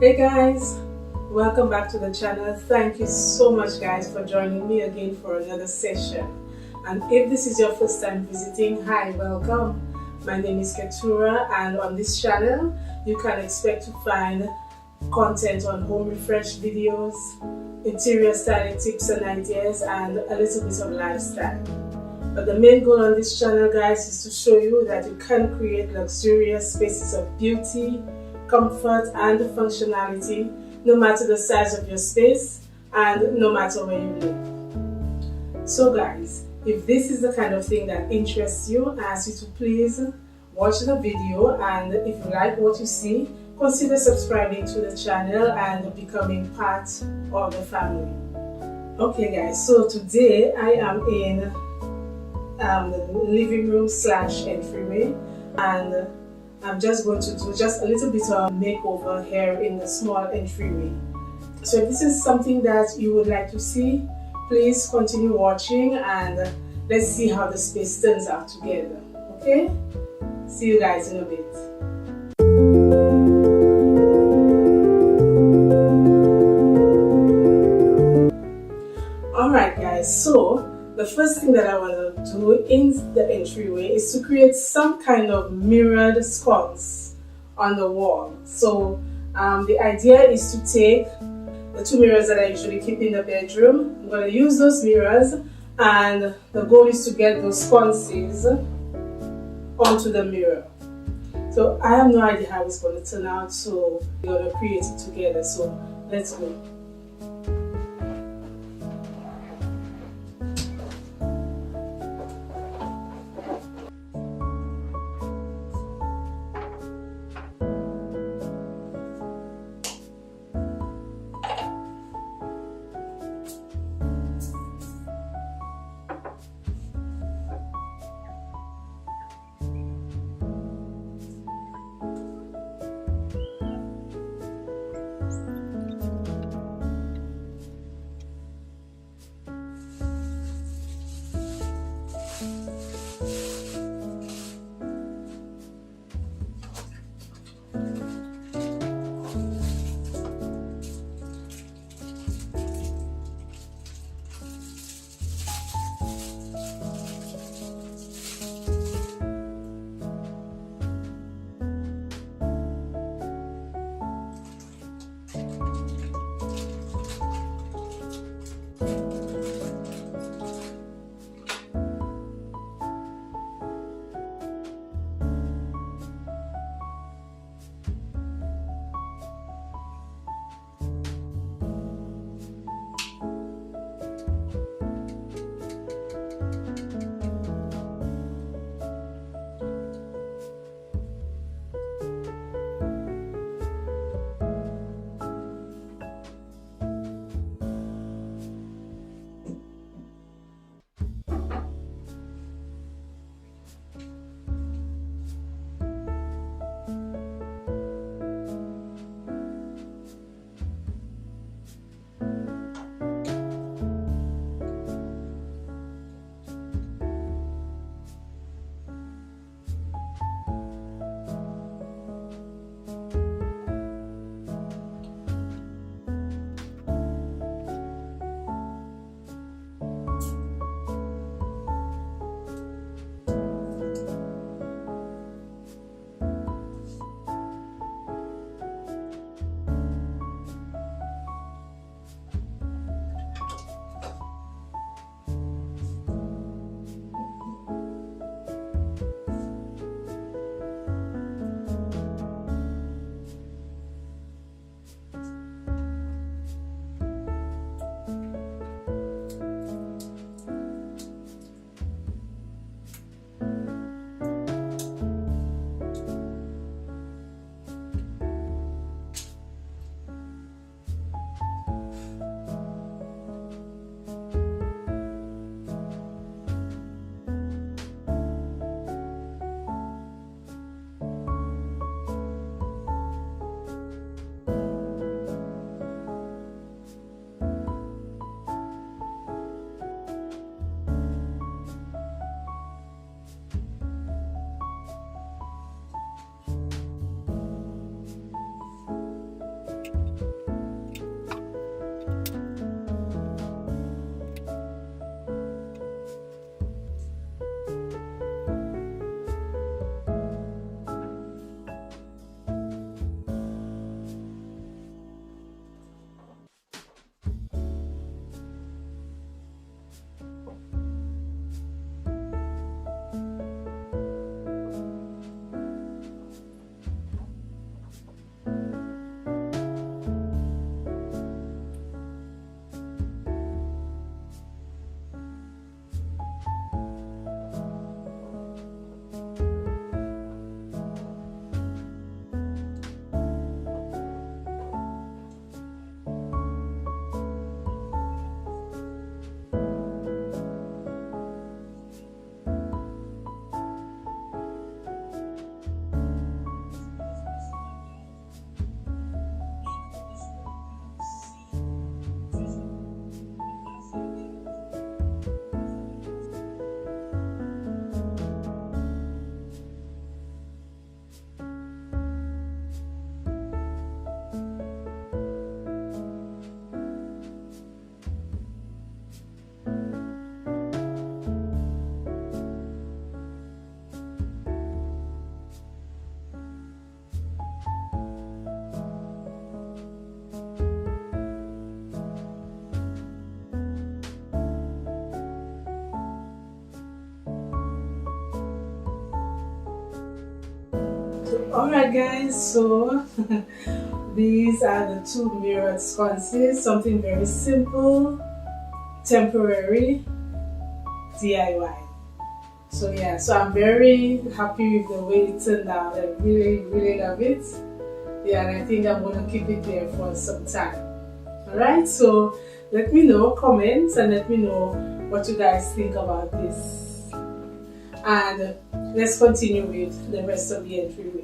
Hey guys, welcome back to the channel. Thank you so much guys for joining me again for another session. And if this is your first time visiting, hi, welcome. My name is Keturah, and on this channel you can expect to find content on home refresh videos, interior styling tips and ideas, and a little bit of lifestyle. But the main goal on this channel guys is to show you that you can create luxurious spaces of beauty, comfort and functionality no matter the size of your space and no matter where you live. So guys, if this is the kind of thing that interests you, I ask you to please watch the video, and if you like what you see, consider subscribing to the channel and becoming part of the family. Okay guys, so today I am in the living room / entryway, and I'm just going to do just a little bit of makeover here in the small entryway. So if this is something that you would like to see, please continue watching and let's see how the space turns out together. Okay? See you guys in a bit. Alright guys, so the first thing that I want to do in the entryway is to create some kind of mirrored sconce on the wall. So the idea is to take the two mirrors that I usually keep in the bedroom. I'm going to use those mirrors, and the goal is to get those sconces onto the mirror. So I have no idea how it's going to turn out, so we're going to create it together. So let's go. Alright guys, so these are the two mirrored sconces, something very simple, temporary, DIY. So yeah, so I'm very happy with the way it turned out. I really love it. Yeah, and I think I'm going to keep it there for some time. Alright, so let me know, comments, and let me know what you guys think about this. And let's continue with the rest of the entryway.